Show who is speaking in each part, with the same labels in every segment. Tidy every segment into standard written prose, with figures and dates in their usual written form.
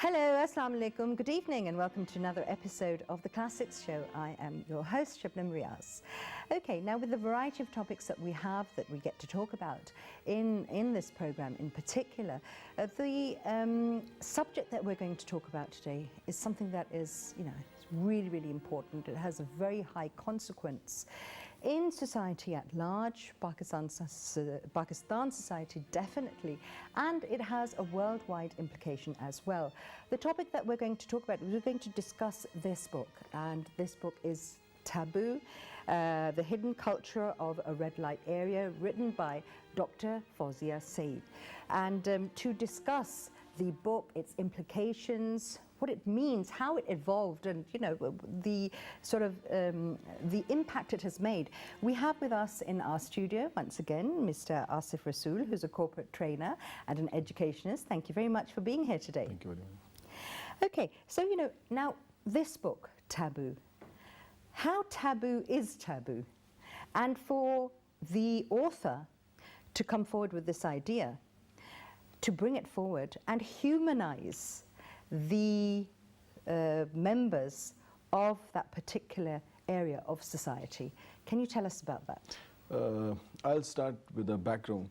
Speaker 1: Hello, Assalamu alaikum, good evening and welcome to another episode of the Classics Show. I am your host, Shabnam Riaz. Okay, now with the variety of topics that we have that we get to talk about in this program in particular, the subject that we're going to talk about today is something that is, it's really, really important. It has a very high consequence in society at large, Pakistan society definitely, and it has a worldwide implication as well. The topic that we're going to talk about, we're going to discuss this book, and this book is Taboo, The Hidden Culture of a Red Light Area, written by Dr. Fouzia Saeed. And to discuss the book, its implications, what it means, how it evolved, and the sort of the impact it has made. We have with us in our studio once again Mr. Asof Rasool, who's a corporate trainer and an educationist. Thank you very much for being here today.
Speaker 2: Thank you very much.
Speaker 1: Okay, so now this book, Taboo. How taboo is taboo? And for the author to come forward with this idea, to bring it forward and humanize the members of that particular area of society. Can you tell us about that?
Speaker 2: I'll start with the background.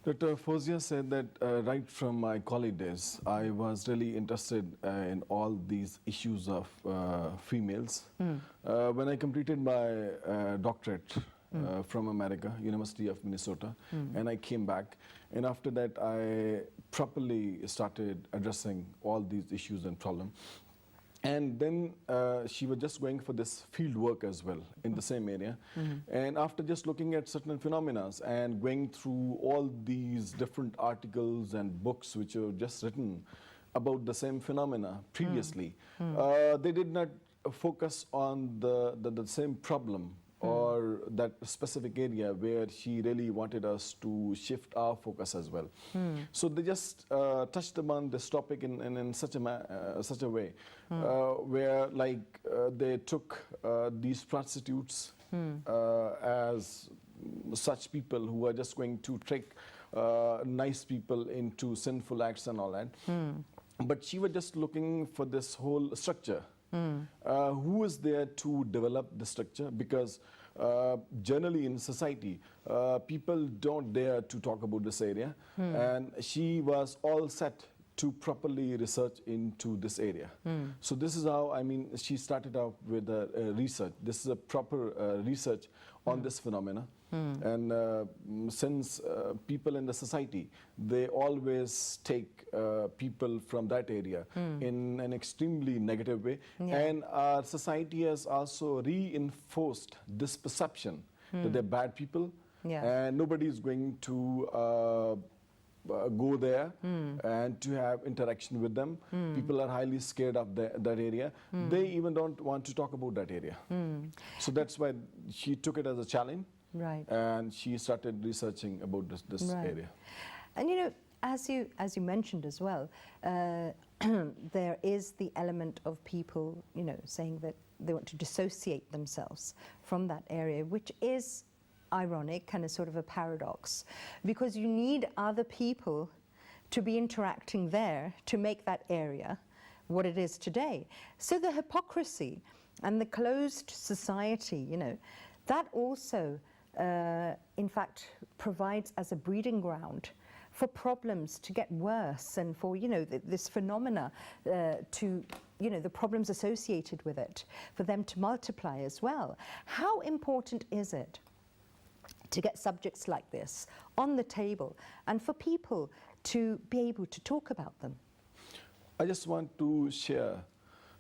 Speaker 2: Dr. Fouzia said that right from my college days, I was really interested in all these issues of females. When I completed my doctorate from America, University of Minnesota, and I came back, and after that I properly started addressing all these issues and problems. And then she was just going for this field work as well in the same area. And after just looking at certain phenomena and going through all these different articles and books which were just written about the same phenomena previously, they did not focus on the same problem or that specific area where she really wanted us to shift our focus as well. So they just touched upon this topic in such a way where they took these prostitutes as such people who are just going to trick nice people into sinful acts and all that. But she was just looking for this whole structure. Who is there to develop the structure? Because generally in society, people don't dare to talk about this area, and she was all set to properly research into this area. So this is how, she started out with research. This is a proper research on this phenomena. And since people in the society, they always take people from that area in an extremely negative way. And our society has also reinforced this perception that they're bad people and nobody is going to go there and to have interaction with them. People are highly scared of that area. They even don't want to talk about that area. So that's why she took it as a challenge.
Speaker 1: Right.
Speaker 2: And she started researching about this area.
Speaker 1: And as you mentioned as well, there is the element of people, saying that they want to dissociate themselves from that area, which is ironic and a sort of a paradox, because you need other people to be interacting there to make that area what it is today. So the hypocrisy and the closed society, that also in fact provides as a breeding ground for problems to get worse, and for this phenomena to the problems associated with it, for them to multiply as well. How important is it to get subjects like this on the table and for people to be able to talk about them?
Speaker 2: I just want to share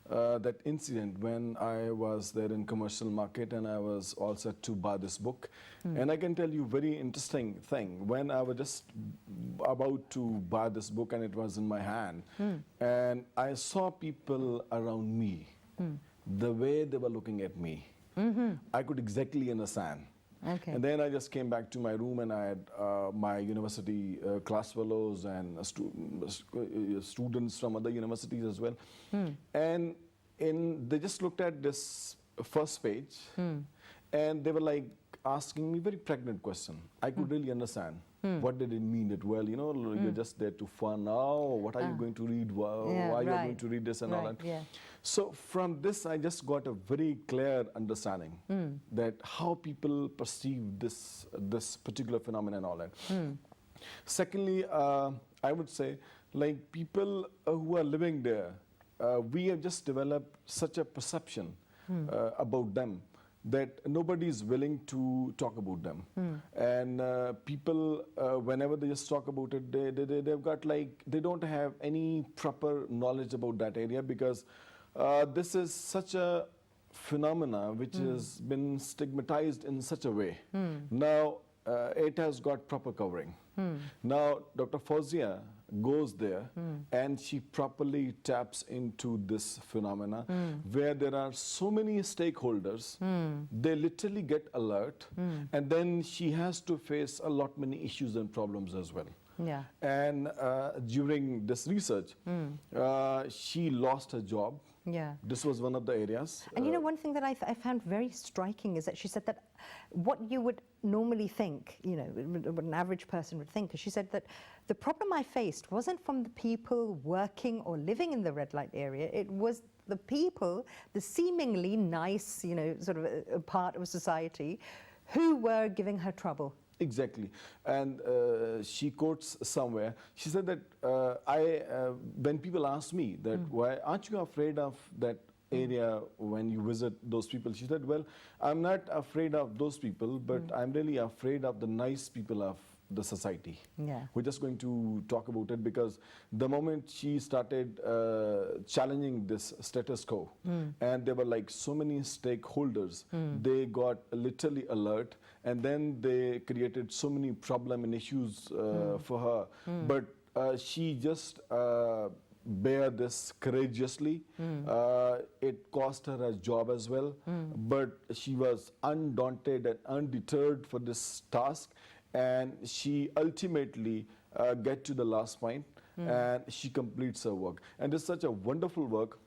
Speaker 2: that incident when I was there in commercial market and I was all set to buy this book. And I can tell you very interesting thing. When I was just about to buy this book and it was in my hand, and I saw people around me, the way they were looking at me, I could exactly understand.
Speaker 1: Okay.
Speaker 2: And then I just came back to my room and I had my university class fellows and students from other universities as well. And they just looked at this first page and they were like asking me very pregnant question. I could really understand. What did it mean? That, well, you know, you're just there to fun now. What are you going to read? Why you're going to read this and all that?
Speaker 1: Yeah.
Speaker 2: So from this, I just got a very clear understanding that how people perceive this particular phenomenon and all that. Secondly, I would say, like, people who are living there, we have just developed such a perception about them that nobody is willing to talk about them. And people, whenever they just talk about it, they've got, like, they don't have any proper knowledge about that area, because this is such a phenomena which has been stigmatized in such a way. Now, it has got proper covering. Now, Dr. Fouzia goes there and she properly taps into this phenomena where there are so many stakeholders. They literally get alert, and then she has to face a lot many issues and problems as well.
Speaker 1: Yeah.
Speaker 2: And during this research, she lost her job.
Speaker 1: Yeah.
Speaker 2: This was one of the areas.
Speaker 1: And you know, one thing that I found very striking is that she said that what you would normally think, you know, what an average person would think, is she said that the problem I faced wasn't from the people working or living in the red light area, it was the people, the seemingly nice, you know, sort of a part of society, who were giving her trouble.
Speaker 2: Exactly. And she quotes somewhere, she said that when people ask me that, why aren't you afraid of that area when you visit those people? She said, well, I'm not afraid of those people, but I'm really afraid of the nice people of the society.
Speaker 1: Yeah.
Speaker 2: We're just going to talk about it, because the moment she started challenging this status quo, and there were like so many stakeholders, they got literally alert, and then they created so many problem and issues for her. But she just bear this courageously. It cost her a job as well, but she was undaunted and undeterred for this task, and she ultimately get to the last point, and she completes her work. And it's such a wonderful work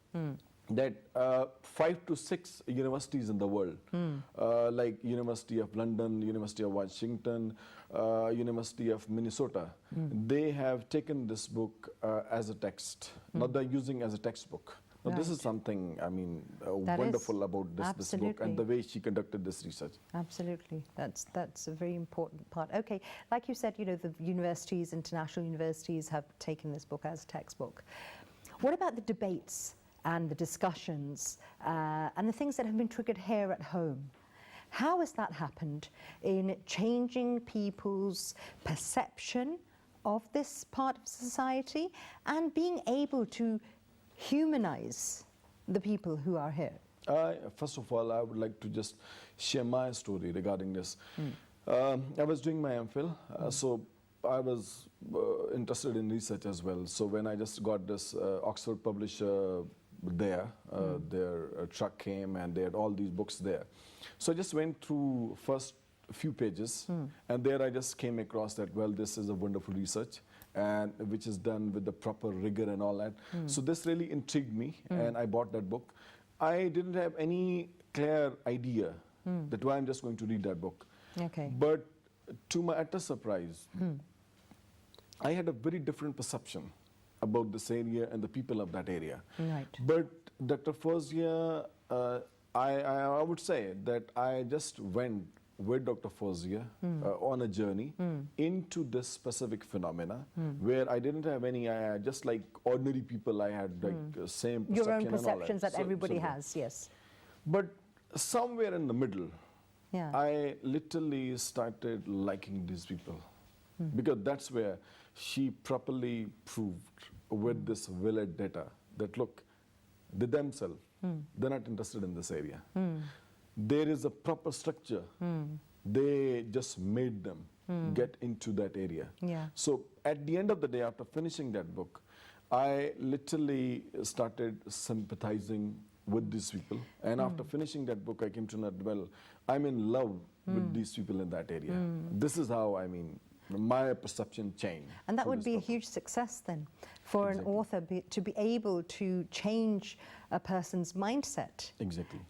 Speaker 2: that 5 to 6 universities in the world, like University of London, University of Washington, University of Minnesota, they have taken this book as a text. Now they're using as a textbook. Now this is something, I mean, wonderful about this book and the way she conducted this research.
Speaker 1: Absolutely, that's a very important part. Okay, like you said, you know, the universities, international universities have taken this book as a textbook. What about the debates and the discussions and the things that have been triggered here at home? How has that happened in changing people's perception of this part of society and being able to humanize the people who are here?
Speaker 2: First of all, I would like to just share my story regarding this. I was doing my MPhil, so I was interested in research as well. So when I just got this Oxford publisher there, their truck came and they had all these books there. So I just went through first few pages, and there I just came across that, well, this is a wonderful research, and which is done with the proper rigor and all that. So this really intrigued me, and I bought that book. I didn't have any clear idea that why I'm just going to read that book.
Speaker 1: Okay.
Speaker 2: But to my utter surprise, I had a very different perception about this area and the people of that area.
Speaker 1: Right.
Speaker 2: But Dr. Fouzia, I would say that I just went with Dr. Fouzia on a journey into this specific phenomena where I didn't have any, just like ordinary people, I had like same perception.
Speaker 1: Your own
Speaker 2: and all
Speaker 1: perceptions that
Speaker 2: So-
Speaker 1: everybody
Speaker 2: so-
Speaker 1: has, yes.
Speaker 2: But somewhere in the middle,
Speaker 1: Yeah.
Speaker 2: I literally started liking these people because that's where she properly proved with this valid data that look, they themselves, they're not interested in this area. There is a proper structure. They just made them get into that area.
Speaker 1: Yeah.
Speaker 2: So at the end of the day, after finishing that book, I literally started sympathizing with these people. And after finishing that book, I came to know, well, I'm in love with these people in that area. This is how, I mean, my perception changed.
Speaker 1: And that
Speaker 2: through
Speaker 1: would
Speaker 2: this
Speaker 1: be a
Speaker 2: book.
Speaker 1: huge success then for
Speaker 2: Exactly.
Speaker 1: an author to be able to change a person's mindset.
Speaker 2: Exactly.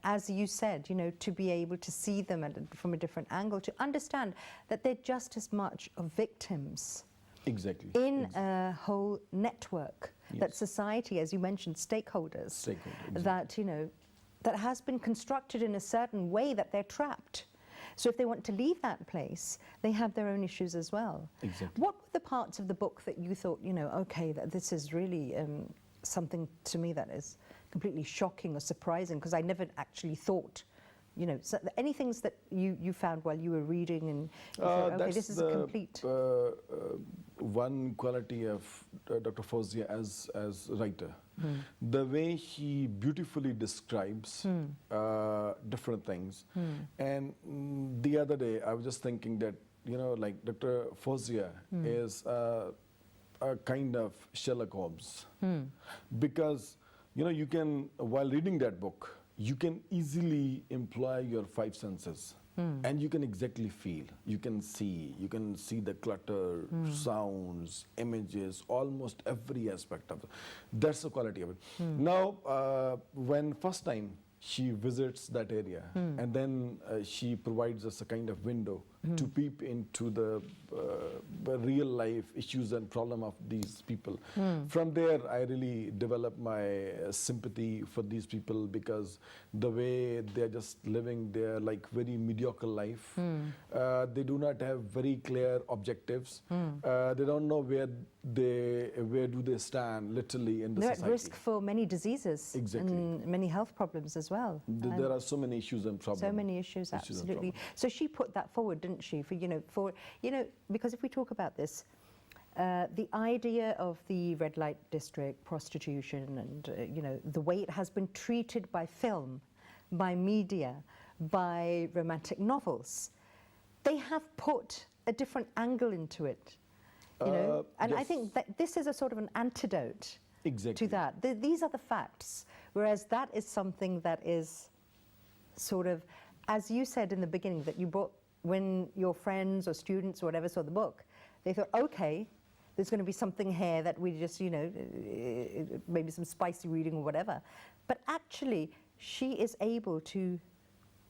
Speaker 1: As you said, you know, to be able to see them from a different angle, to understand that they're just as much of victims
Speaker 2: Exactly.
Speaker 1: in a whole network that
Speaker 2: Yes.
Speaker 1: society, as you mentioned, stakeholders,
Speaker 2: Stakeholder,
Speaker 1: that, you know, that has been constructed in a certain way that they're trapped. So if they want to leave that place, they have their own issues as well.
Speaker 2: Exactly.
Speaker 1: What were the parts of the book that you thought, you know, okay, that this is really something to me that is completely shocking or surprising, because I never actually thought, you know, so any things that you found while you were reading and you thought, okay, this is a complete...
Speaker 2: one quality of Dr. Fouzia as writer. The way he beautifully describes different things. And the other day, I was just thinking that, you know, like Dr. Fouzia is a kind of Sherlock Holmes. Because, you know, you can, while reading that book, you can easily employ your five senses. And you can exactly feel, you can see the clutter, sounds, images, almost every aspect of it. That's the quality of it. Now, when first time she visits that area, and then she provides us a kind of window to peep into the real life issues and problem of these people. From there, I really developed my sympathy for these people, because the way they're just living their like very mediocre life, they do not have very clear objectives. They don't know where do they stand literally in the
Speaker 1: They're
Speaker 2: society.
Speaker 1: at risk for many diseases and many health problems as well.
Speaker 2: There are so many issues and problems.
Speaker 1: So many issues, absolutely. So she put that forward, didn't she? Because if we talk about this, the idea of the red light district, prostitution, and you know, the way it has been treated by film, by media, by romantic novels, they have put a different angle into it. You know, and I think that this is a sort of an antidote to that. These are the facts, whereas that is something that is sort of, as you said in the beginning, that you brought, when your friends or students or whatever saw the book, they thought, okay, there's going to be something here that we just, you know, maybe some spicy reading or whatever. But actually, she is able to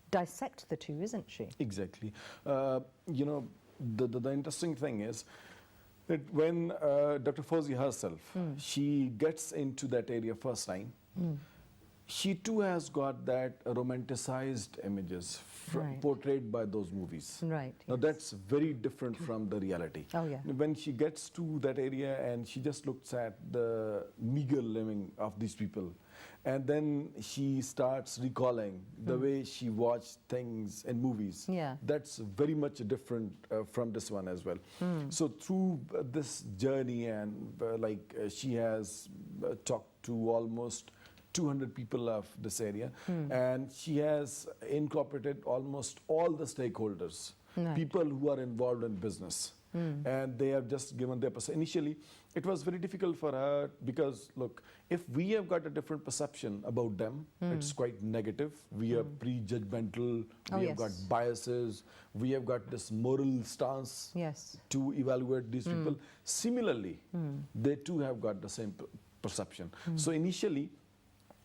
Speaker 1: dissect the two, isn't she?
Speaker 2: Exactly. You know, the interesting thing is that when Dr. Fouzia herself, she gets into that area first time, she too has got that romanticized images portrayed by those movies.
Speaker 1: Right.
Speaker 2: Now that's very different from the reality.
Speaker 1: Oh, yeah.
Speaker 2: When she gets to that area and she just looks at the meager living of these people, and then she starts recalling the way she watched things in movies.
Speaker 1: Yeah.
Speaker 2: That's very much different from this one as well. So through this journey, and she has talked to almost 200 people of this area, and she has incorporated almost all the stakeholders, people who are involved in business. And they have just given their perception. Initially, it was very difficult for her, because look, if we have got a different perception about them, it's quite negative. We are prejudgmental, we have got biases, we have got this moral stance to evaluate these people. Similarly, they too have got the same perception. So initially,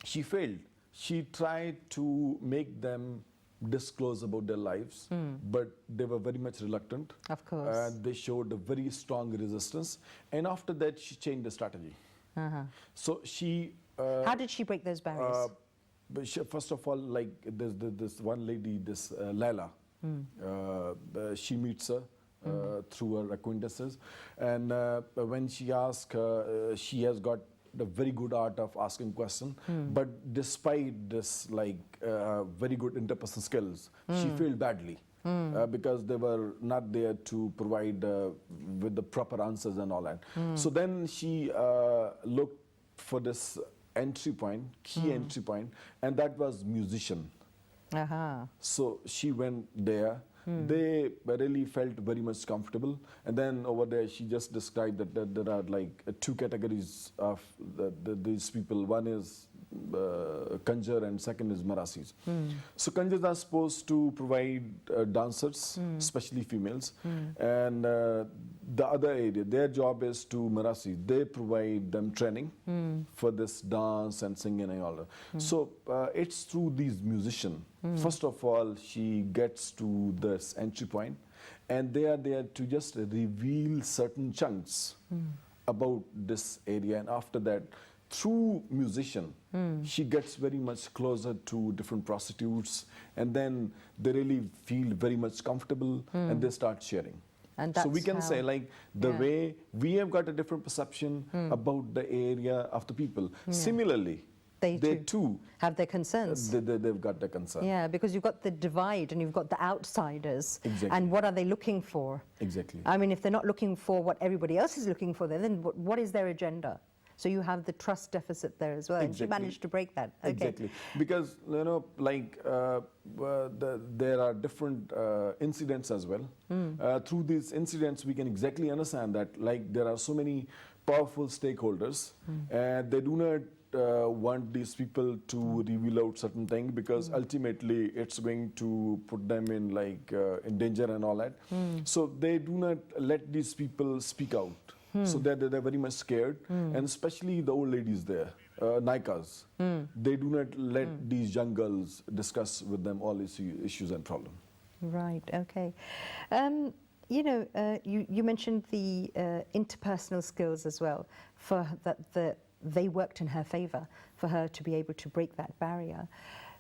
Speaker 2: she failed. She tried to make them disclose about their lives, but they were very much reluctant.
Speaker 1: Of course.
Speaker 2: And they showed a very strong resistance. And after that, she changed the strategy. So she...
Speaker 1: How did she break those barriers?
Speaker 2: First of all, like this one lady, this Laila, she meets her through her acquaintances. And when she asks her, she has got the very good art of asking questions, but despite this very good interpersonal skills, she failed badly because they were not there to provide with the proper answers and all that. So then she looked for this entry point, key entry point, and that was musician. So she went there. They really felt very much comfortable, and then over there she just described that there are like two categories of these people. One is Kanjar and second is Marasis. So Kanjars are supposed to provide dancers, especially females, and the other area, their job is to Marasi. They provide them training for this dance and singing and all that. So it's through these musicians. First of all, she gets to this entry point, and they are there to just reveal certain chunks about this area, and after that, through musician, she gets very much closer to different prostitutes, and then they really feel very much comfortable, and they start sharing.
Speaker 1: And
Speaker 2: so we
Speaker 1: that's
Speaker 2: can
Speaker 1: how-
Speaker 2: say, like, the way we have got a different perception about the area of the people. Similarly, they too
Speaker 1: have their concerns.
Speaker 2: they've got the concern.
Speaker 1: Yeah, because you've got the divide and you've got the outsiders.
Speaker 2: Exactly.
Speaker 1: And what are they looking for?
Speaker 2: Exactly.
Speaker 1: I mean, if they're not looking for what everybody else is looking for, then what is their agenda? So you have the trust deficit there as well. And she
Speaker 2: Exactly.
Speaker 1: managed to break that. Okay.
Speaker 2: Exactly, because like there are different incidents as well. Through these incidents, we can exactly understand that, like, there are so many powerful stakeholders, and they do not want these people to reveal out certain things, because ultimately it's going to put them in, like, in danger and all that. So they do not let these people speak out. So they're very much scared, and especially the old ladies there, Naikas. They do not let these young girls discuss with them all issues and problems.
Speaker 1: Right, okay. You mentioned the interpersonal skills as well, for that they worked in her favor for her to be able to break that barrier.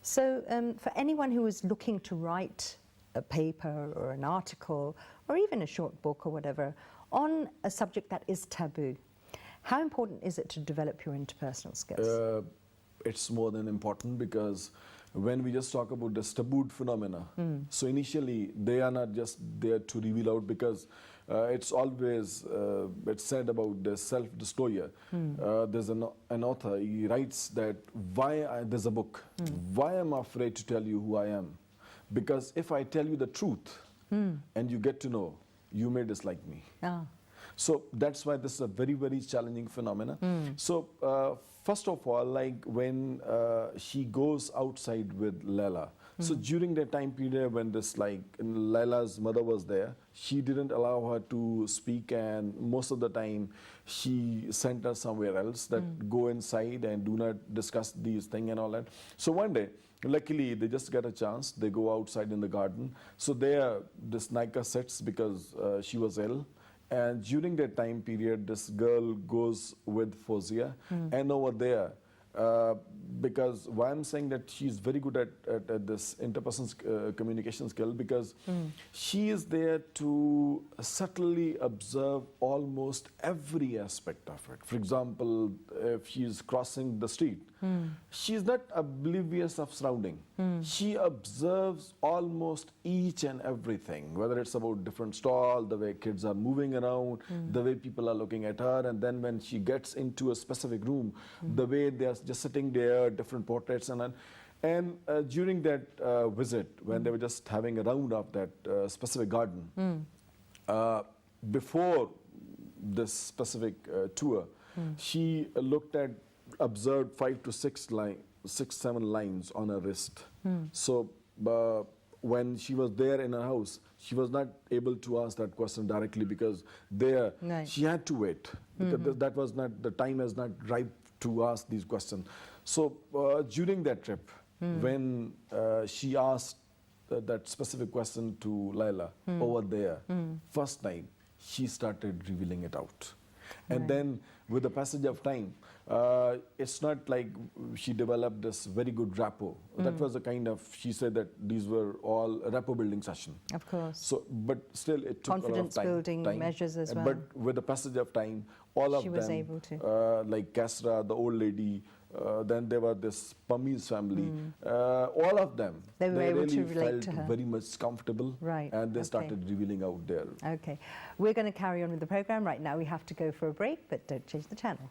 Speaker 1: So for anyone who is looking to write a paper or an article or even a short book or whatever on a subject that is taboo, how important is it to develop your interpersonal skills?
Speaker 2: It's more than important, because when we just talk about this tabooed phenomena, so initially they are not just there to reveal out, because it's always it's said about the self-disclosure. There's an author, he writes that there's a book, why am I afraid to tell you who I am? Because if I tell you the truth and you get to know, you may dislike me. So that's why this is a very, very challenging phenomena. So first of all, like, when she goes outside with Laila, so during that time period when this, like, Laila's mother was there, she didn't allow her to speak, and most of the time she sent her somewhere else, that go inside and do not discuss these things and all that. So one day, luckily, they just get a chance. They go outside in the garden. So there, this Naika sits because she was ill. And during that time period, this girl goes with Fouzia. And over there, because why I'm saying that she's very good at this interpersonal communication skill, because she is there to subtly observe almost every aspect of it. For example, if she's crossing the street, she's not oblivious of surrounding. She observes almost each and everything, whether it's about different stall, the way kids are moving around, the way people are looking at her, and then when she gets into a specific room, the way they're just sitting there, different portraits and during that visit, when they were just having a round of that specific garden, before this specific tour, she observed 5 to 6 7 lines on her wrist. So when she was there in her house, she was not able to ask that question directly, because there she had to wait, because that was not, the time is not ripe to ask these questions. So during that trip, when she asked that specific question to Laila over there, first time, she started revealing it out. And then with the passage of time, it's not like she developed this very good rapport. That was a kind of, she said that these were all rapport building session.
Speaker 1: Of course.
Speaker 2: So, but still it took
Speaker 1: Confidence
Speaker 2: a lot of
Speaker 1: building measures as well.
Speaker 2: But with the passage of time, all of
Speaker 1: She
Speaker 2: them,
Speaker 1: was able to.
Speaker 2: like Kasra, the old lady, then there were this Pami's family, all of them,
Speaker 1: They were able
Speaker 2: really
Speaker 1: to relate
Speaker 2: felt
Speaker 1: to her.
Speaker 2: very much comfortable,
Speaker 1: Right,
Speaker 2: and they
Speaker 1: okay.
Speaker 2: started revealing out there.
Speaker 1: Okay, we're going to carry on with the program. Right now we have to go for a break, but don't change the channel.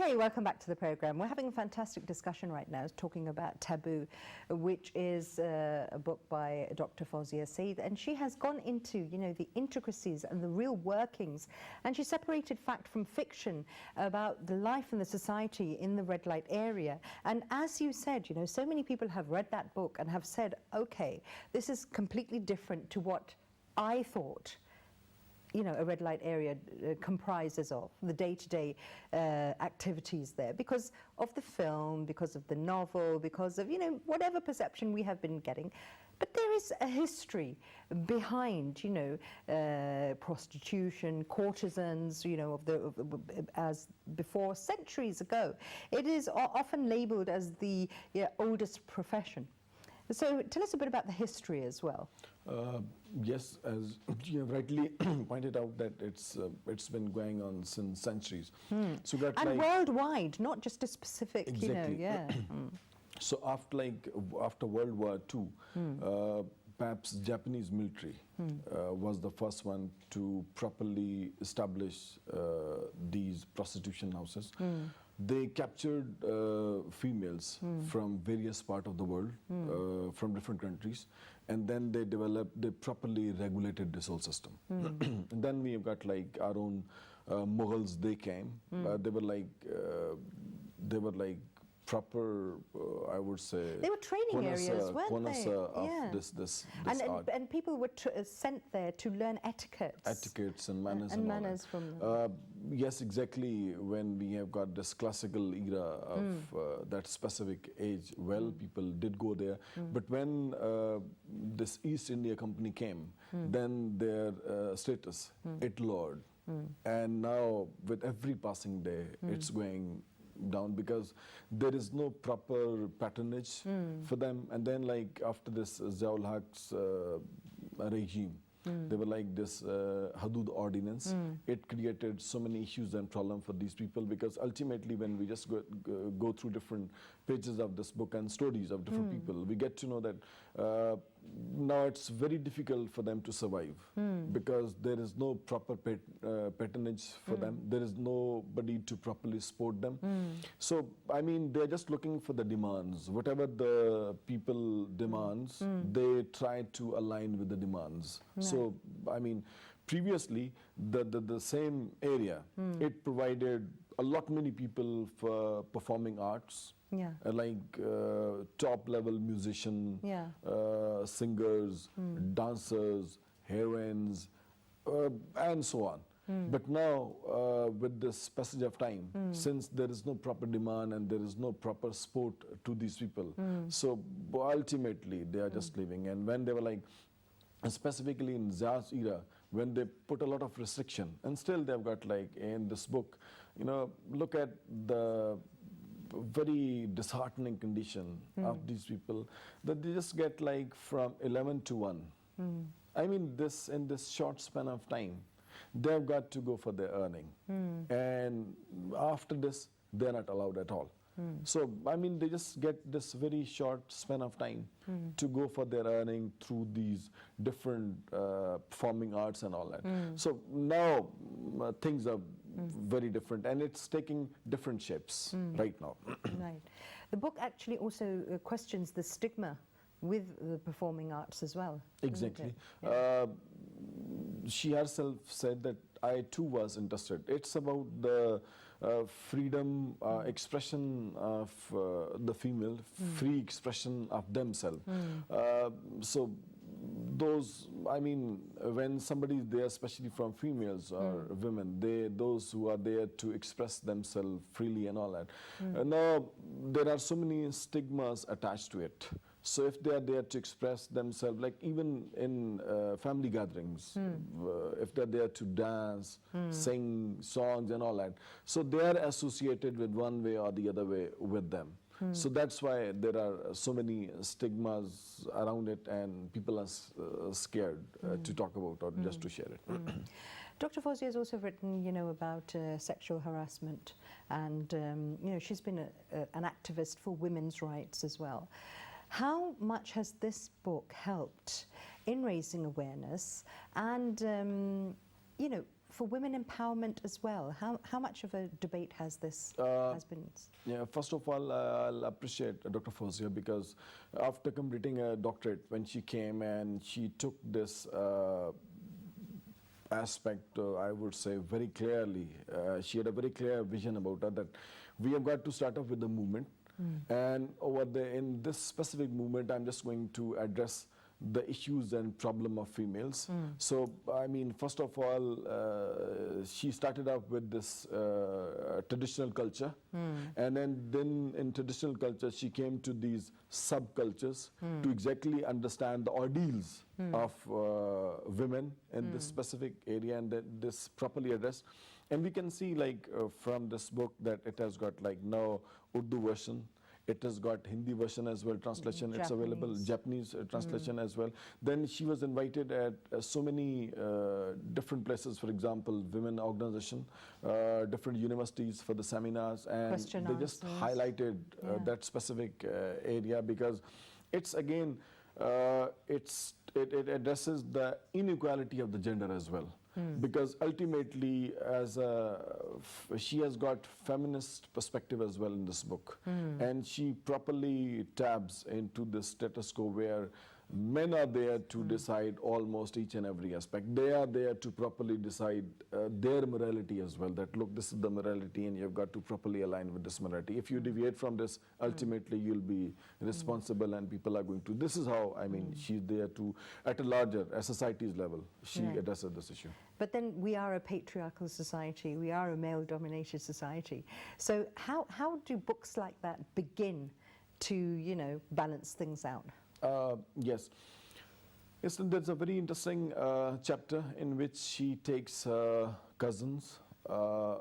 Speaker 1: Okay, welcome back to the program. We're having a fantastic discussion right now talking about Taboo, which is a book by Dr. Fouzia Saeed, and she has gone into, the intricacies and the real workings, and she separated fact from fiction about the life and the society in the red light area. And as you said, so many people have read that book and have said, okay, this is completely different to what I thought a red light area comprises of, the day-to-day activities there, because of the film, because of the novel, because of, whatever perception we have been getting. But there is a history behind, prostitution, courtesans, as before, centuries ago. It is often labeled as the oldest profession. So tell us a bit about the history as well.
Speaker 2: Yes, as you have rightly pointed out, that it's been going on since centuries. So that,
Speaker 1: and worldwide, not just a specific,
Speaker 2: exactly. So after World War II, perhaps Japanese military was the first one to properly establish these prostitution houses. They captured females from various parts of the world, from different countries, and then they properly regulated this whole system. And then we have got our own Mughals. They came. They were like proper, I would say,
Speaker 1: they were training areas, weren't they?
Speaker 2: Of this art.
Speaker 1: And people were sent there to learn etiquettes
Speaker 2: and manners
Speaker 1: and manners from them.
Speaker 2: Yes, exactly. When we have got this classical era of that specific age, people did go there. But when this East India Company came, then their status, it lowered. And now, with every passing day, it's going down, because there is no proper patronage for them. And then after this Ziaul Haq's regime, they were like this Hudud ordinance. It created so many issues and problems for these people, because ultimately when we just go through different pages of this book and stories of different people, we get to know that now it's very difficult for them to survive, because there is no proper patronage for them. There is nobody to properly support them. So, I mean, they're just looking for the demands. Whatever the people demands, they try to align with the demands. So, I mean, previously, the same area, it provided a lot many people for performing arts. Top level musician, singers, dancers, heroines, and so on. But now, with this passage of time, since there is no proper demand and there is no proper support to these people, so ultimately they are just living. And when they were specifically in Zia's era, when they put a lot of restriction, and still they've got in this book, look at the very disheartening condition of these people, that they just get from 11 to 1. I mean, in this short span of time, they've got to go for their earning. And after this, they're not allowed at all. So, I mean, they just get this very short span of time to go for their earning through these different performing arts and all that. So now things are very different, and it's taking different shapes right now.
Speaker 1: Right. The book actually also questions the stigma with the performing arts as well.
Speaker 2: Exactly. She herself said that I too was interested. It's about the freedom, expression of the female, free expression of themselves. So those, I mean, when somebody is there, especially from females or women, those who are there to express themselves freely and all that. Now, there are so many stigmas attached to it. So if they are there to express themselves, even in family gatherings, if they're there to dance, sing songs and all that, so they are associated with one way or the other way with them. So that's why there are so many stigmas around it, and people are scared to talk about or just to share it.
Speaker 1: Dr. Fouzia has also written, about sexual harassment, and she's been an activist for women's rights as well. How much has this book helped in raising awareness and, for women empowerment as well? How much of a debate has this has been?
Speaker 2: Yeah, first of all, I'll appreciate Dr. Fouzia, because after completing a doctorate, when she came and she took this aspect, I would say, very clearly. She had a very clear vision about her, that we have got to start off with the movement. And over there, in this specific movement, I'm just going to address the issues and problem of females. So, I mean, first of all, she started off with this traditional culture, and then in traditional culture, she came to these subcultures to exactly understand the ordeals of women in this specific area, and that this properly addressed. And we can see, like, from this book, that it has got, like, now Urdu version. It has got Hindi version as well, translation. It's available, Japanese translation as well. Then she was invited at so many different places, for example, women organization, different universities for the seminars, and they just highlighted that specific area, because it's, again, it addresses the inequality of the gender as well. Because ultimately, she has got feminist perspective as well in this book, and she properly taps into the status quo where men are there to decide almost each and every aspect. They are there to properly decide their morality as well, that look, this is the morality and you've got to properly align with this morality. If you deviate from this, ultimately you'll be responsible and people are going to. This is how, I mean, she's there to, at a larger, at society's level, she addresses this issue.
Speaker 1: But then we are a patriarchal society, we are a male-dominated society. So how do books like that begin to, you know, balance things out?
Speaker 2: Yes. Yes, there's a very interesting chapter in which she takes cousins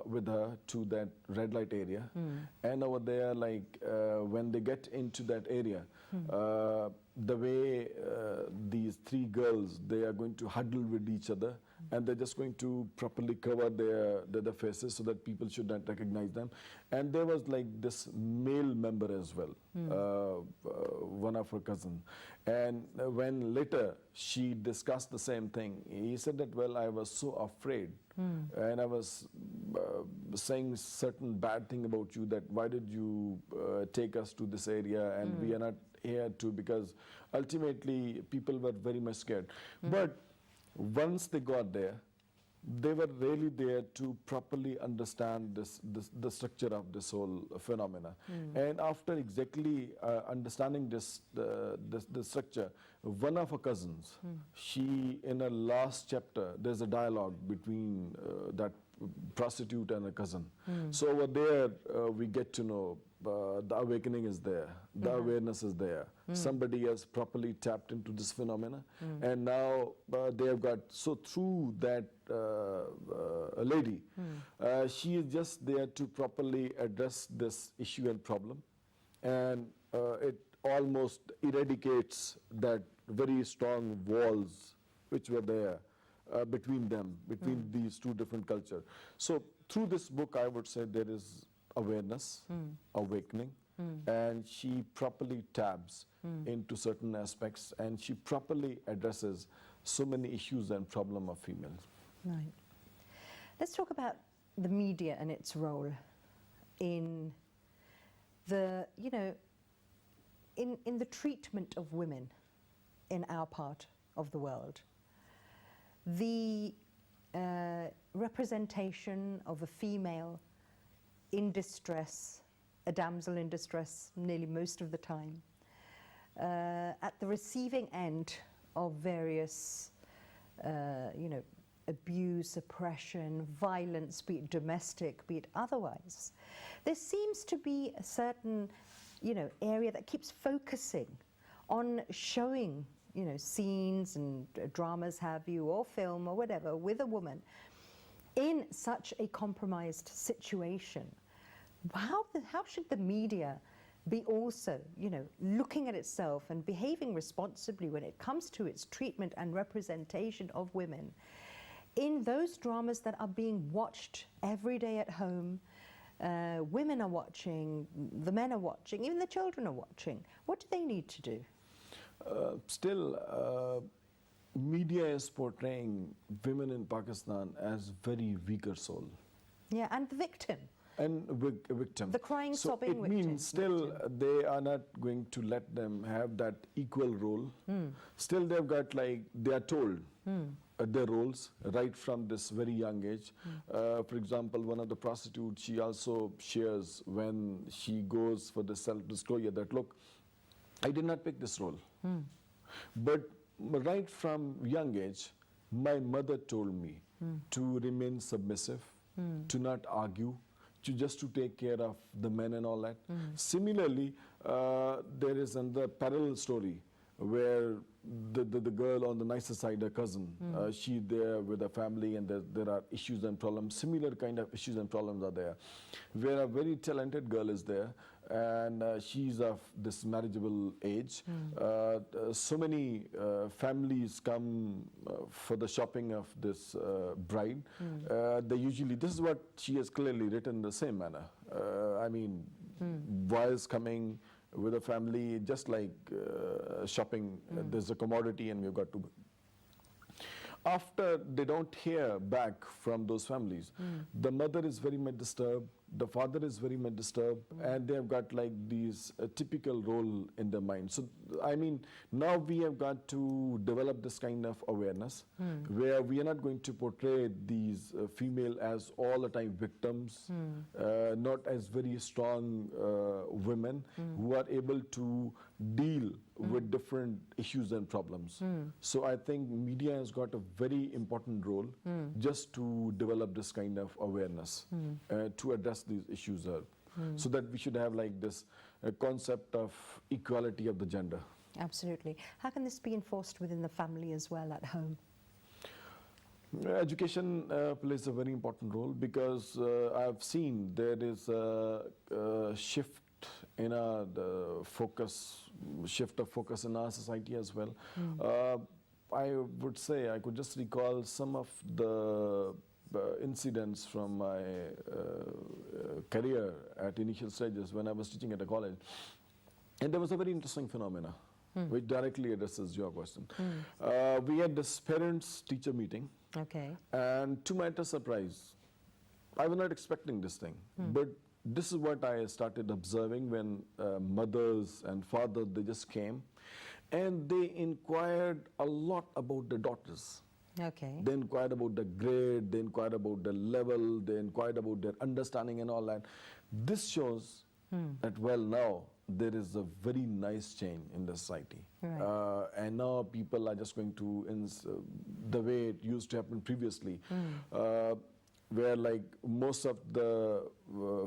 Speaker 2: with her to that red light area. And over there, like, when they get into that area, the way these three girls, they are going to huddle with each other, and they're just going to properly cover their faces so that people should not recognize them. And there was, like, this male member as well, one of her cousins. And when later she discussed the same thing, he said that, well, I was so afraid, and I was saying certain bad thing about you, that why did you take us to this area, and we are not here to, because ultimately people were very much scared. But once they got there, they were really there to properly understand the structure of this whole phenomena. And after exactly understanding the structure, one of her cousins, she, in her last chapter, there's a dialogue between that prostitute and a cousin. So over there, we get to know the awakening is there, the awareness is there. Somebody has properly tapped into this phenomena, and now they have got, so through that lady, she is just there to properly address this issue and problem, and it almost eradicates that very strong walls which were there between them, between these two different cultures. So through this book, I would say there is awareness, awakening, and she properly taps into certain aspects, and she properly addresses so many issues and problems of females.
Speaker 1: Right. Let's talk about the media and its role in the, you know, in the treatment of women in our part of the world. The representation of a female in distress, a damsel in distress nearly most of the time, at the receiving end of various, you know, abuse, oppression, violence, be it domestic, be it otherwise. There seems to be a certain, you know, area that keeps focusing on showing, you know, scenes and dramas, have you, or film or whatever, with a woman in such a compromised situation. How should the media be also, you know, looking at itself and behaving responsibly when it comes to its treatment and representation of women in those dramas that are being watched every day at home? Women are watching, the men are watching, even the children are watching. What do they need to do?
Speaker 2: Still, media is portraying women in Pakistan as very weaker soul
Speaker 1: Yeah, and the victim.
Speaker 2: and victim.
Speaker 1: The crying,
Speaker 2: so
Speaker 1: sobbing
Speaker 2: it
Speaker 1: victim.
Speaker 2: means still they are not going to let them have that equal role. Still they've got like, they are told their roles right from this very young age. For example, one of the prostitutes, she also shares when she goes for the self-disclosure that, look, I did not pick this role. But right from young age, my mother told me to remain submissive, to not argue, just to take care of the men and all that. Similarly, there is another parallel story where the girl on the nicer side, her cousin, she there with her family, and there are issues and problems. Similar kind of issues and problems are there, where a very talented girl is there, and she's of this marriageable age. So many families come for the shopping of this bride. They usually, this is what she has clearly written in the same manner. I mean, boys coming with a family, just like shopping, there's a commodity and we've got to. After they don't hear back from those families, the mother is very much disturbed, the father is very much disturbed, and they have got like these typical role in their mind. So, I mean, now we have got to develop this kind of awareness where we are not going to portray these female as all the time victims, not as very strong women who are able to deal with different issues and problems. So I think media has got a very important role just to develop this kind of awareness to address these issues, so that we should have like this concept of equality of the gender.
Speaker 1: Absolutely. How can this be enforced within the family as well at home?
Speaker 2: Education plays a very important role, because I've seen there is a shift in the shift of focus in our society as well. I would say I could just recall some of the incidents from my career at initial stages when I was teaching at a college. And there was a very interesting phenomena which directly addresses your question. We had this parents-teacher meeting.
Speaker 1: Okay.
Speaker 2: And to my utter surprise, I was not expecting this thing. But this is what I started observing when mothers and fathers, they just came. And they inquired a lot about the daughters.
Speaker 1: Okay.
Speaker 2: They inquired about the grade, they inquired about the level, they inquired about their understanding and all that. This shows that, well, now there is a very nice change in the society.
Speaker 1: Right.
Speaker 2: And now people are just going to, the way it used to happen previously, where like most of the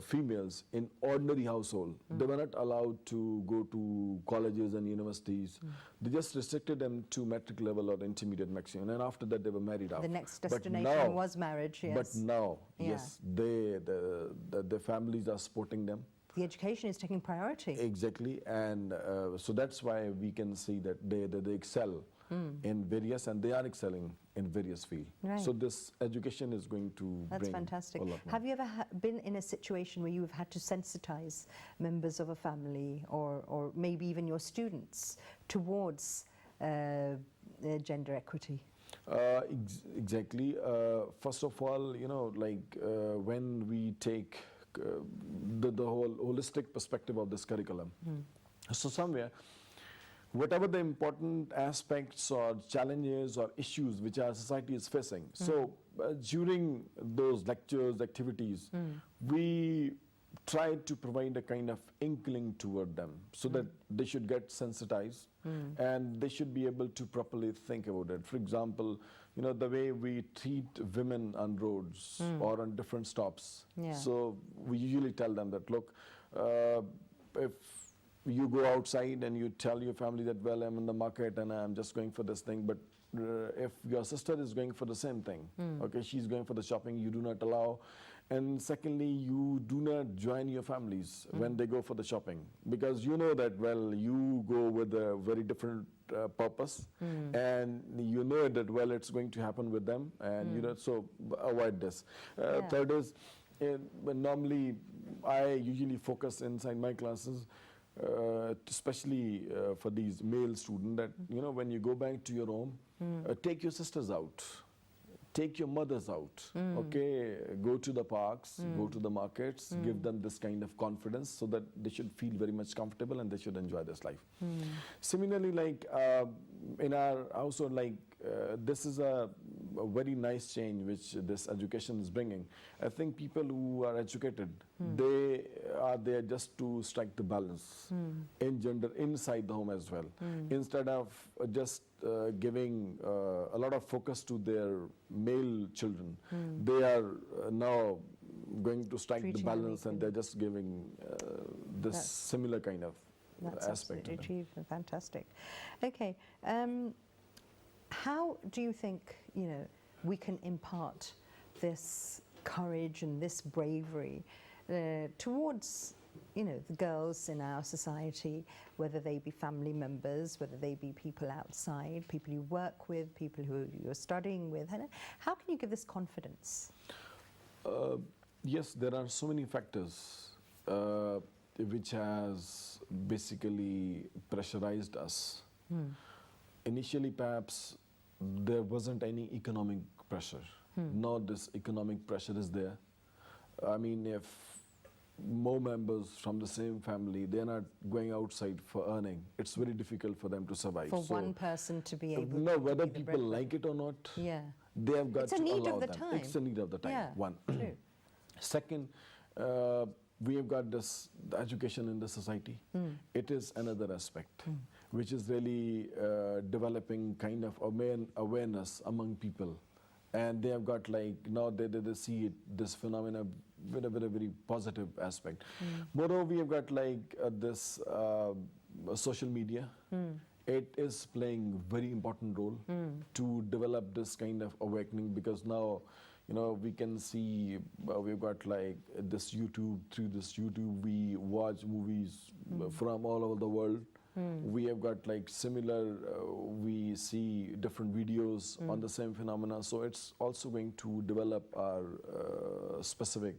Speaker 2: females in ordinary household, they were not allowed to go to colleges and universities. They just restricted them to metric level or intermediate maximum, and after that they were married out.
Speaker 1: The next destination was marriage, yes.
Speaker 2: But now,
Speaker 1: Yeah.
Speaker 2: yes, the families are supporting them.
Speaker 1: The education is taking priority.
Speaker 2: Exactly, and so that's why we can see that they excel in various, and they are excelling in various fields.
Speaker 1: Right.
Speaker 2: So this education is going to
Speaker 1: That's
Speaker 2: bring
Speaker 1: fantastic.
Speaker 2: a lot more.
Speaker 1: Have you ever been in a situation where you have had to sensitize members of a family or maybe even your students towards gender equity?
Speaker 2: Exactly. First of all, you know, like when we take the whole holistic perspective of this curriculum. So somewhere, whatever the important aspects or challenges or issues which our society is facing, so during those lectures, activities, we try to provide a kind of inkling toward them so that they should get sensitized and they should be able to properly think about it. For example, you know, the way we treat women on roads or on different stops.
Speaker 1: Yeah.
Speaker 2: So we usually tell them that, look, if you go outside and you tell your family that, well, I'm in the market and I'm just going for this thing, but if your sister is going for the same thing, okay, she's going for the shopping, you do not allow. And secondly, you do not join your families when they go for the shopping, because you know that, well, you go with a very different purpose, and you know that, well, it's going to happen with them, and you know, so avoid this. Third is, normally I usually focus inside my classes, especially for these male students, that, you know, when you go back to your home, Take your sisters out. Take your mothers out, okay? Go to the parks, go to the markets, give them this kind of confidence so that they should feel very much comfortable and they should enjoy this life. Similarly, like in our household, like this is a very nice change which this education is bringing. I think people who are educated, they are there just to strike the balance in gender inside the home as well. Instead of just giving a lot of focus to their male children, they are now going to strike the balance and they're just giving this similar kind of aspect.
Speaker 1: That's absolutely fantastic. Okay, how do you think, you know, we can impart this courage and this bravery towards, you know, the girls in our society, whether they be family members, whether they be people outside, people you work with, people who you're studying with? How can you give this confidence?
Speaker 2: Yes, there are so many factors which has basically pressurized us. Initially, perhaps there wasn't any economic pressure. Now this economic pressure is there. I mean, if more members from the same family, they're not going outside for earning, it's very difficult for them to survive.
Speaker 1: For one person to be able
Speaker 2: no,
Speaker 1: to
Speaker 2: whether
Speaker 1: be the
Speaker 2: people like it or not, they have got
Speaker 1: it's a
Speaker 2: to
Speaker 1: need
Speaker 2: allow
Speaker 1: of the
Speaker 2: them.
Speaker 1: time.
Speaker 2: It's a need of the time,
Speaker 1: Yeah,
Speaker 2: one.
Speaker 1: true.
Speaker 2: Second, we have got this, the education in the society. It is another aspect, which is really developing kind of awareness among people. And they have got like, now they see it, this phenomena with a very positive aspect. Moreover, we have got like this social media. It is playing very important role to develop this kind of awakening, because now, you know, we can see we've got like this YouTube, through this YouTube we watch movies from all over the world. We have got like similar, we see different videos on the same phenomena. So it's also going to develop our specific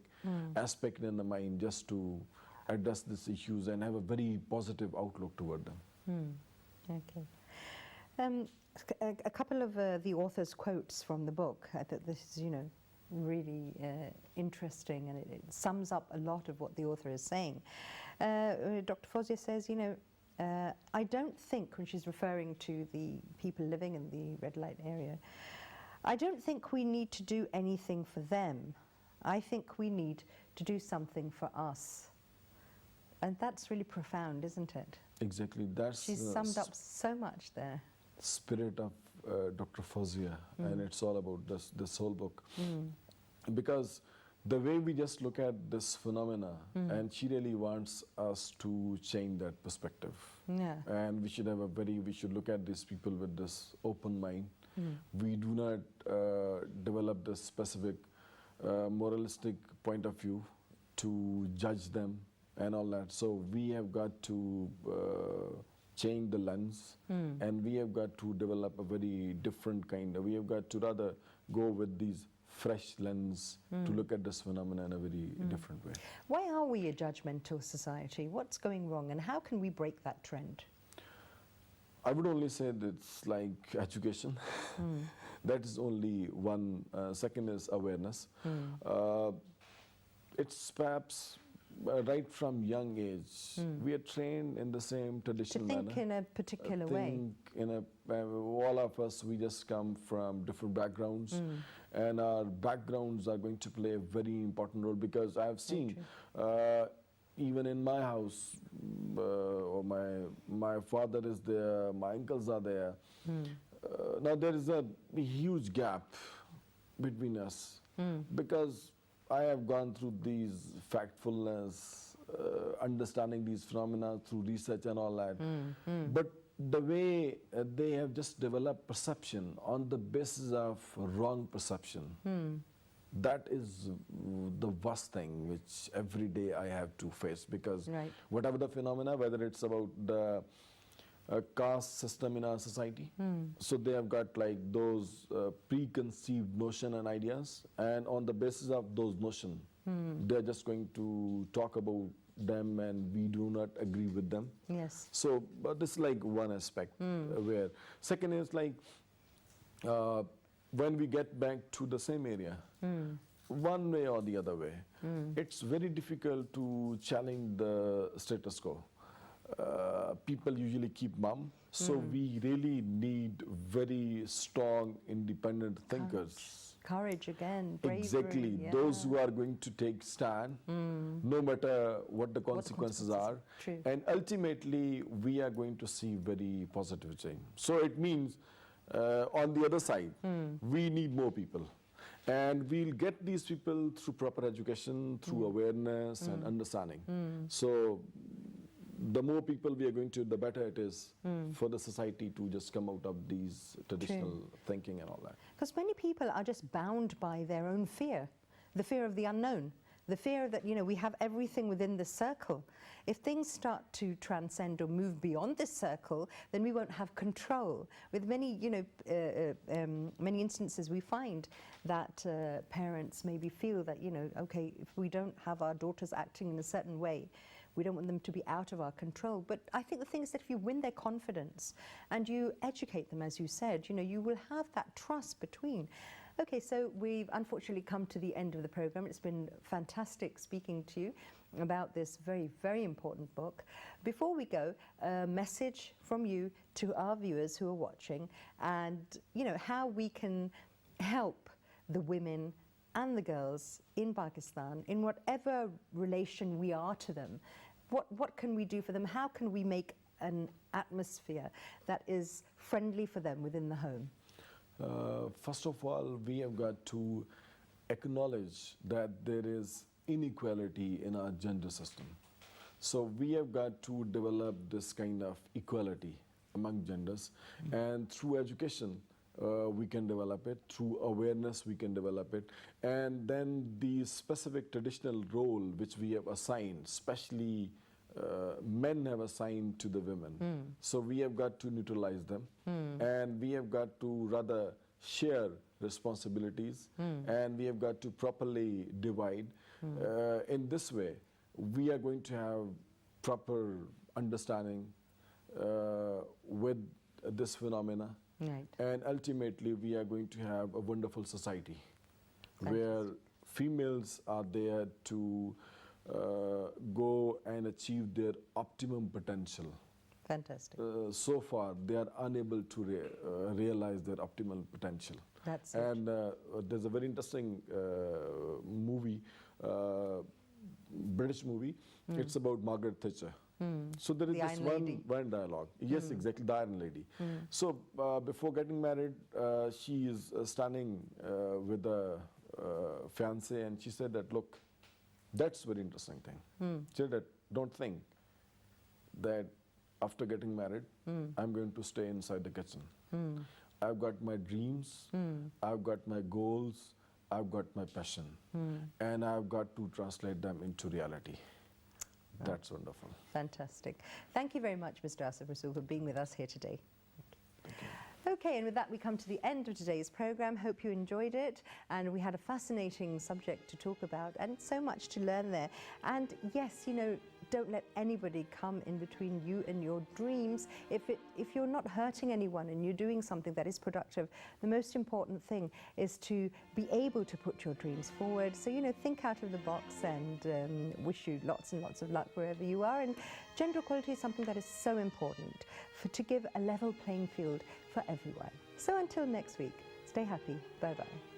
Speaker 2: aspect in the mind just to address these issues and have a very positive outlook toward them.
Speaker 1: Okay. A couple of the author's quotes from the book. I thought this is, you know, really interesting, and it sums up a lot of what the author is saying. Dr. Fouzia says, you know, I don't think, when she's referring to the people living in the red light area, I don't think we need to do anything for them. I think we need to do something for us. And that's really profound, isn't it?
Speaker 2: Exactly. That's
Speaker 1: she's summed up so much there.
Speaker 2: Spirit of Dr. Fouzia, and it's all about this whole book. Because the way we just look at this phenomena, and she really wants us to change that perspective. And we should have we should look at these people with this open mind. We do not develop this specific moralistic point of view to judge them and all that. So we have got to change the lens, and we have got to develop a very different kind of, we have got to rather go with these fresh lens to look at this phenomena in a very different way.
Speaker 1: Why are we a judgmental society? What's going wrong, and how can we break that trend?
Speaker 2: I would only say that it's like education. That is only one. Second is awareness. It's perhaps right from young age, we are trained in the same traditional manner.
Speaker 1: To think in a particular way.
Speaker 2: All of us, we just come from different backgrounds, and our backgrounds are going to play a very important role, because I have seen, even in my house, or my father is there, my uncles are there. Now there is a huge gap between us, because I have gone through these factfulness, understanding these phenomena through research and all that. But the way they have just developed perception on the basis of wrong perception, that is the worst thing which every day I have to face, because whatever the phenomena, whether it's about the caste system in our society, so they have got like those preconceived notion and ideas, and on the basis of those notion, they're just going to talk about them, and we do not agree with them.
Speaker 1: Yes.
Speaker 2: So, but this is like one aspect. Where second is like when we get back to the same area, one way or the other way, it's very difficult to challenge the status quo. People usually keep mum, so we really need very strong, independent thinkers.
Speaker 1: Courage again, bravery.
Speaker 2: Exactly,
Speaker 1: yeah.
Speaker 2: those who are going to take stand, no matter what the consequences are.
Speaker 1: True.
Speaker 2: And ultimately, we are going to see very positive change. So it means, on the other side, we need more people. And we'll get these people through proper education, through awareness and understanding. So the more people we are going to, the better it is for the society to just come out of these traditional thinking and all that.
Speaker 1: Because many people are just bound by their own fear, the fear of the unknown, the fear that, you know, we have everything within the circle. If things start to transcend or move beyond this circle, then we won't have control. With many, you know, many instances we find that parents maybe feel that, you know, okay, if we don't have our daughters acting in a certain way, we don't want them to be out of our control. But I think the thing is that if you win their confidence and you educate them, as you said, you know, you will have that trust between. Okay, so we've unfortunately come to the end of the program. It's been fantastic speaking to you about this very, very important book. Before we go, a message from you to our viewers who are watching, and, you know, how we can help the women and the girls in Pakistan in whatever relation we are to them. What can we do for them? How can we make an atmosphere that is friendly for them within the home?
Speaker 2: First of all, we have got to acknowledge that there is inequality in our gender system. So we have got to develop this kind of equality among genders, and through education, we can develop it, through awareness we can develop it, and then the specific traditional role which we have assigned, especially men have assigned to the women. So we have got to neutralize them, and we have got to rather share responsibilities, and we have got to properly divide. In this way, we are going to have proper understanding with this phenomena.
Speaker 1: Right.
Speaker 2: And ultimately, we are going to have a wonderful society where females are there to go and achieve their optimum potential.
Speaker 1: Fantastic.
Speaker 2: So far, they are unable to realize their optimal potential.
Speaker 1: That's it.
Speaker 2: And there's a very interesting movie, British movie. It's about Margaret Thatcher. So there is
Speaker 1: The
Speaker 2: this
Speaker 1: Iron Lady.
Speaker 2: one dialogue. Yes, exactly, the Iron Lady. So before getting married, she is standing with a fiancé, and she said that, look, that's very interesting thing. She said that, don't think that after getting married, I'm going to stay inside the kitchen. I've got my dreams, I've got my goals, I've got my passion, and I've got to translate them into reality. That's wonderful.
Speaker 1: Fantastic. Thank you very much, Mr. Asof Rasool, for being with us here today. Okay, and with that we come to the end of today's program. Hope you enjoyed it, and we had a fascinating subject to talk about and so much to learn there. And yes, you know, don't let anybody come in between you and your dreams. If you're not hurting anyone and you're doing something that is productive, the most important thing is to be able to put your dreams forward. So, you know, think out of the box, and wish you lots and lots of luck wherever you are. And gender equality is something that is so important to give a level playing field for everyone. So until next week, stay happy. Bye-bye.